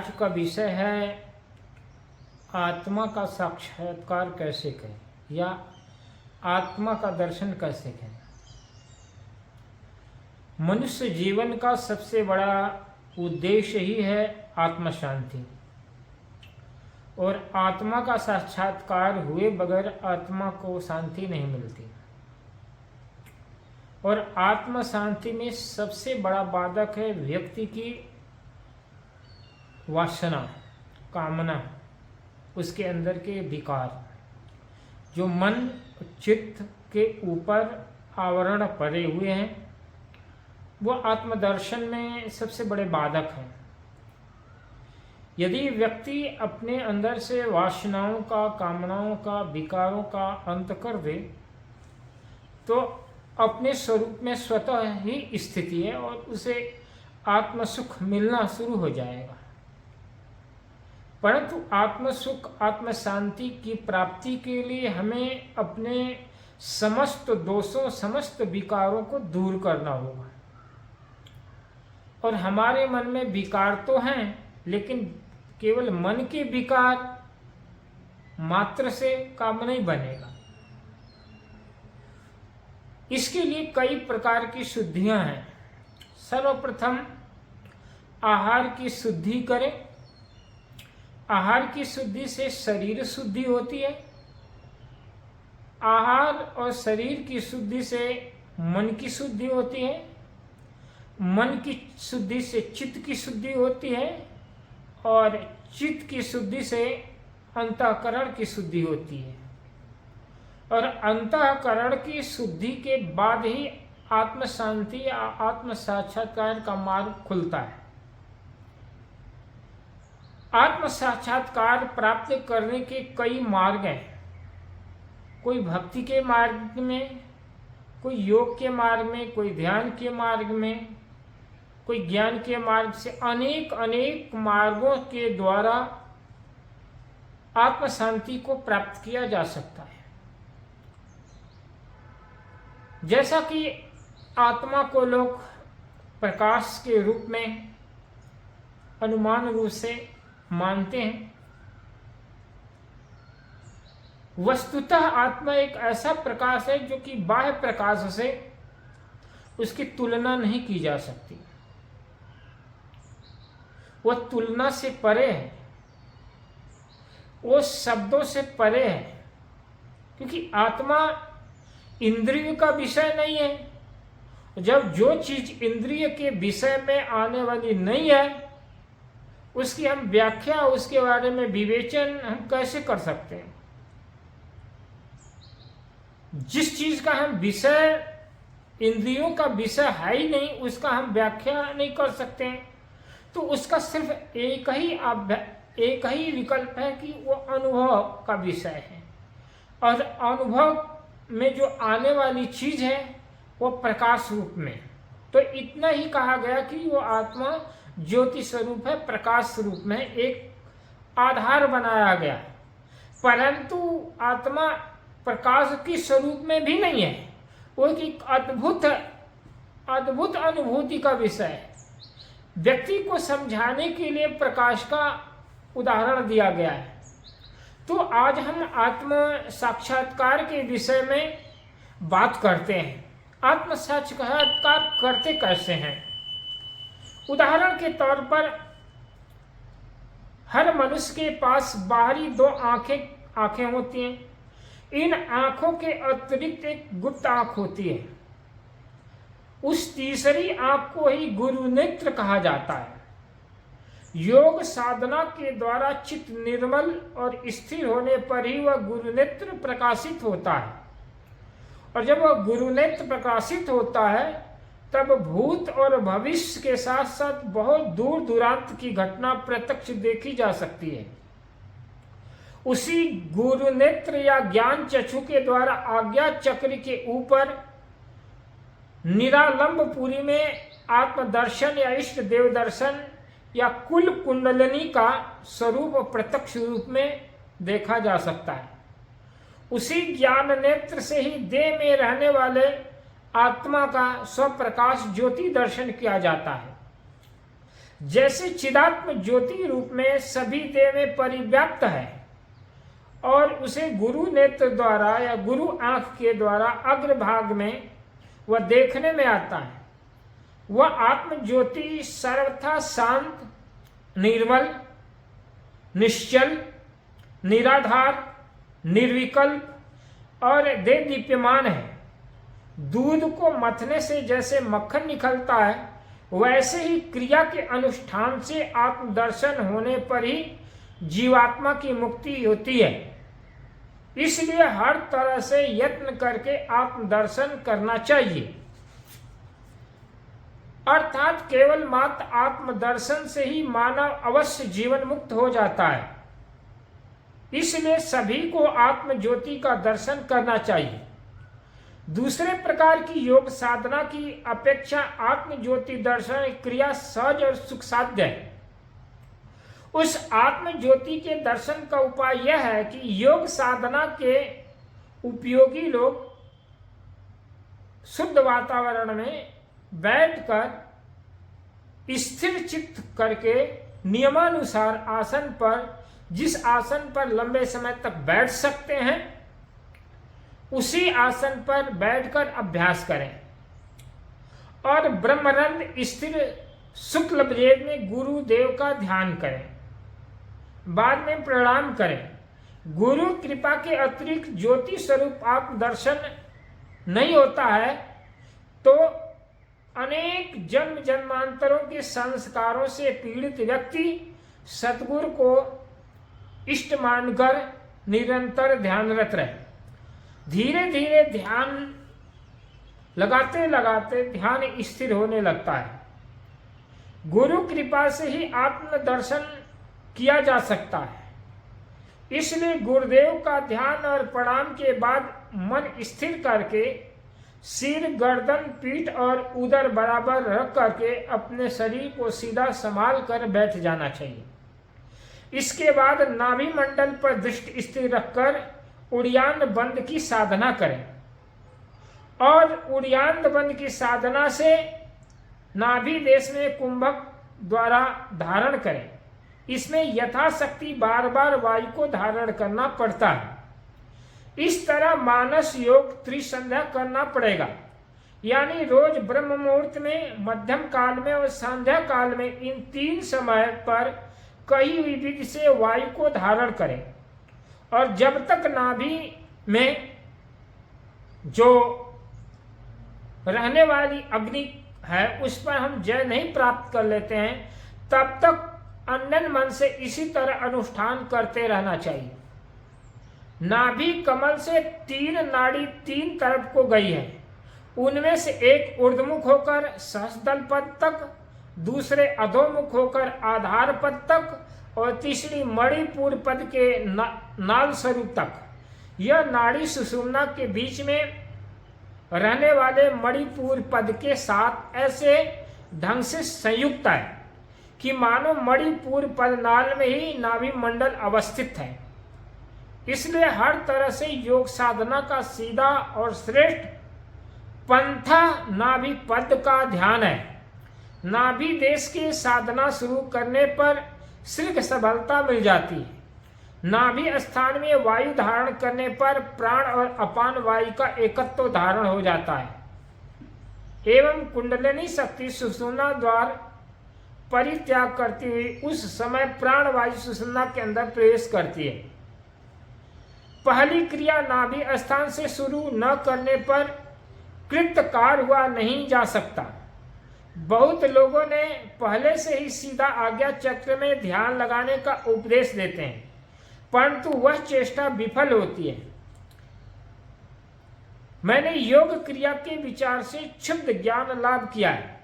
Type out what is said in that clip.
आज का विषय है आत्मा का साक्षात्कार कैसे करें या आत्मा का दर्शन कैसे करें। मनुष्य जीवन का सबसे बड़ा उद्देश्य ही है आत्म शांति, और आत्मा का साक्षात्कार हुए बगैर आत्मा को शांति नहीं मिलती। और आत्म शांति में सबसे बड़ा बाधक है व्यक्ति की वासना, कामना, उसके अंदर के विकार, जो मन चित्त के ऊपर आवरण पड़े हुए हैं, वो आत्मदर्शन में सबसे बड़े बाधक हैं। यदि व्यक्ति अपने अंदर से वासनाओं का, कामनाओं का, विकारों का अंत कर दे तो अपने स्वरूप में स्वतः ही स्थिति है और उसे आत्म सुख मिलना शुरू हो जाएगा। परंतु आत्म सुख, आत्म शांति की प्राप्ति के लिए हमें अपने समस्त दोषों, समस्त विकारों को दूर करना होगा। और हमारे मन में विकार तो हैं, लेकिन केवल मन के विकार मात्र से काम नहीं बनेगा। इसके लिए कई प्रकार की शुद्धियां हैं। सर्वप्रथम आहार की शुद्धि करें। आहार की शुद्धि से शरीर शुद्धि होती है। आहार और शरीर की शुद्धि से मन की शुद्धि होती है। मन की शुद्धि से चित्त की शुद्धि होती है और चित्त की शुद्धि से अंतःकरण की शुद्धि होती है। और अंतःकरण की शुद्धि के बाद ही आत्म शांति या आत्म साक्षात्कार का मार्ग खुलता है। आत्म साक्षात्कार प्राप्त करने के कई मार्ग हैं। कोई भक्ति के मार्ग में, कोई योग के मार्ग में, कोई ध्यान के मार्ग में, कोई ज्ञान के मार्ग से, अनेक अनेक मार्गों के द्वारा आत्म शांति को प्राप्त किया जा सकता है। जैसा कि आत्मा को लोग प्रकाश के रूप में अनुमान रूप से मानते हैं, वस्तुतः आत्मा एक ऐसा प्रकाश है जो कि बाह्य प्रकाश से उसकी तुलना नहीं की जा सकती। वह तुलना से परे है, वो शब्दों से परे है, क्योंकि आत्मा इंद्रिय का विषय नहीं है। जब जो चीज इंद्रिय के विषय में आने वाली नहीं है, उसकी हम व्याख्या, उसके बारे में विवेचन हम कैसे कर सकते हैं। जिस चीज का हम विषय, इंद्रियों का विषय है ही नहीं, उसका हम व्याख्या नहीं कर सकते हैं, तो उसका सिर्फ एक ही विकल्प है कि वो अनुभव का विषय है। और अनुभव में जो आने वाली चीज है वो प्रकाश रूप में। तो इतना ही कहा गया कि वो आत्मा ज्योति स्वरूप है, प्रकाश स्वरूप में एक आधार बनाया गया। परंतु आत्मा प्रकाश की स्वरूप में भी नहीं है, वो एक अद्भुत अनुभूति का विषय है। व्यक्ति को समझाने के लिए प्रकाश का उदाहरण दिया गया है। तो आज हम आत्म साक्षात्कार के विषय में बात करते हैं। आत्म साक्षात्कार करते कैसे हैं? उदाहरण के तौर पर हर मनुष्य के पास बाहरी दो आंखें होती हैं। इन आंखों के अतिरिक्त एक गुप्त आंख होती है। उस तीसरी आंख को ही गुरु नेत्र कहा जाता है। योग साधना के द्वारा चित्त निर्मल और स्थिर होने पर ही वह गुरु नेत्र प्रकाशित होता है। और जब वह गुरु नेत्र प्रकाशित होता है तब भूत और भविष्य के साथ साथ बहुत दूर दूरांत की घटना प्रत्यक्ष देखी जा सकती है। उसी गुरु नेत्र या ज्ञान चक्षु के द्वारा आज्ञा चक्र के ऊपर निरालंबपुरी में आत्मदर्शन या इष्ट देव दर्शन या कुल कुंडलिनी का स्वरूप प्रत्यक्ष रूप में देखा जा सकता है। उसी ज्ञान नेत्र से ही देह में रहने वाले आत्मा का स्वप्रकाश ज्योति दर्शन किया जाता है। जैसे चिदात्म ज्योति रूप में सभी देह में परिव्याप्त है और उसे गुरु नेत्र द्वारा या गुरु आंख के द्वारा अग्रभाग में वह देखने में आता है, वह आत्म ज्योति सर्वथा शांत, निर्मल, निश्चल, निराधार, निर्विकल्प और दे दीप्यमान है। दूध को मथने से जैसे मक्खन निकलता है, वैसे ही क्रिया के अनुष्ठान से आत्मदर्शन होने पर ही जीवात्मा की मुक्ति होती है। इसलिए हर तरह से यत्न करके आत्मदर्शन करना चाहिए, अर्थात केवल मात्र आत्मदर्शन से ही मानव अवश्य जीवन मुक्त हो जाता है। इसलिए सभी को आत्म ज्योति का दर्शन करना चाहिए। दूसरे प्रकार की योग साधना की अपेक्षा आत्म ज्योति दर्शन क्रिया सहज और सुख साध्य है। उस आत्म ज्योति के दर्शन का उपाय यह है कि योग साधना के उपयोगी लोग शुद्ध वातावरण में बैठकर स्थिर चित्त करके नियमानुसार आसन पर, जिस आसन पर लंबे समय तक बैठ सकते हैं, उसी आसन पर बैठकर अभ्यास करें और ब्रह्मरंध्र स्थिर शुक्ल वेद में गुरुदेव का ध्यान करें। बाद में प्रणाम करें। गुरु कृपा के अतिरिक्त ज्योति स्वरूप आत्मदर्शन नहीं होता है तो अनेक जन्म जन्मांतरों के संस्कारों से पीड़ित व्यक्ति सतगुरु को इष्ट मानकर निरंतर ध्यानरत रहे। धीरे धीरे ध्यान लगाते लगाते ध्यान स्थिर होने लगता है। गुरु कृपा से ही आत्मदर्शन किया जा सकता है। इसलिए गुरुदेव का ध्यान और प्रणाम के बाद मन स्थिर करके सिर, गर्दन, पीठ और उदर बराबर रख करके अपने शरीर को सीधा संभाल कर बैठ जाना चाहिए। इसके बाद नाभि मंडल पर दृष्टि स्थिर रखकर उड़ियान बंद की साधना करें और उड़ियान बंद की साधना से नाभि देश में कुंभक द्वारा धारण करें। इसमें यथाशक्ति बार बार वायु को धारण करना पड़ता है। इस तरह मानस योग त्रिसंध्या करना पड़ेगा, यानी रोज ब्रह्म मुहूर्त में, मध्यम काल में और संध्या काल में इन 3 समय पर कई विधि से वायु को धारण करें और जब तक नाभि में जो रहने वाली अग्नि है उस पर हम जय नहीं प्राप्त कर लेते हैं, तब तक अनन मन से इसी तरह अनुष्ठान करते रहना चाहिए। नाभि कमल से 3 नाड़ी 3 तरफ को गई है। उनमें से एक ऊर्ध्वमुख होकर सहस्रदल पद तक, दूसरे अधोमुख होकर आधार पद तक और तीसरी मणिपुर पद के नाल स्वरूप तक। यह नाड़ी सुषुम्ना के बीच में रहने वाले मणिपुर पद के साथ ऐसे ढंग से संयुक्त है कि मानो मणिपुर पद नाल में ही नाभि मंडल अवस्थित है। इसलिए हर तरह से योग साधना का सीधा और श्रेष्ठ पंथा नाभि पद का ध्यान है। नाभि देश की साधना शुरू करने पर शीघ्र सफलता मिल जाती है। नाभि स्थान में वायु धारण करने पर प्राण और अपान वायु का एकत्व धारण हो जाता है एवं कुंडलिनी शक्ति सुषुम्ना द्वार परित्याग करती हुई उस समय प्राण वायु सुषुम्ना के अंदर प्रवेश करती है। पहली क्रिया नाभि स्थान से शुरू न करने पर कृतकार हुआ नहीं जा सकता। बहुत लोगों ने पहले से ही सीधा आज्ञा चक्र में ध्यान लगाने का उपदेश देते हैं, परंतु वह चेष्टा विफल होती है। मैंने योग क्रिया के विचार से क्षुब्ध ज्ञान लाभ किया है।